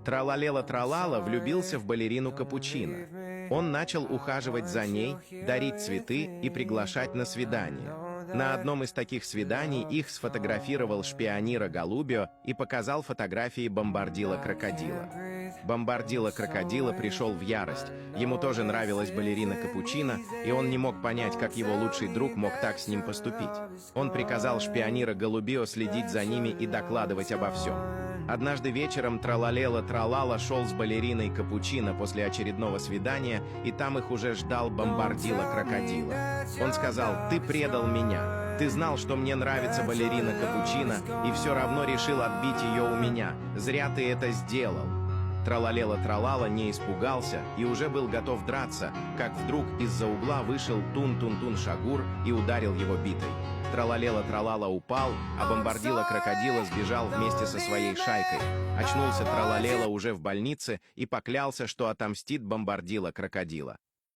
Тралалела-тралала влюбился в балерину Капучино. Он начал ухаживать за ней, дарить цветы и приглашать на свидание. На одном из таких свиданий их сфотографировал Шпиониро Голубио и показал фотографии Бомбардило-крокодила. Бомбардило-крокодила пришел в ярость. Ему тоже нравилась балерина Капучино, и он не мог понять, как его лучший друг мог так с ним поступить. Он приказал Шпиониро Голубио следить за ними и докладывать обо всем. Однажды вечером Тралалела-тралала шел с балериной Капучино после очередного свидания, и там их уже ждал Бомбардило-крокодила. Он сказал: «Ты предал меня. Ты знал, что мне нравится балерина Капучино, и все равно решил отбить ее у меня. Зря ты это сделал». Тралалела-тралала не испугался и уже был готов драться, как вдруг из-за угла вышел Тун-Тун-Тун-Шагур и ударил его битой. Тралалела-тралала упал, а Бомбардило-крокодила сбежал вместе со своей шайкой. Очнулся Тралалела уже в больнице и поклялся, что отомстит Бомбардило-крокодила.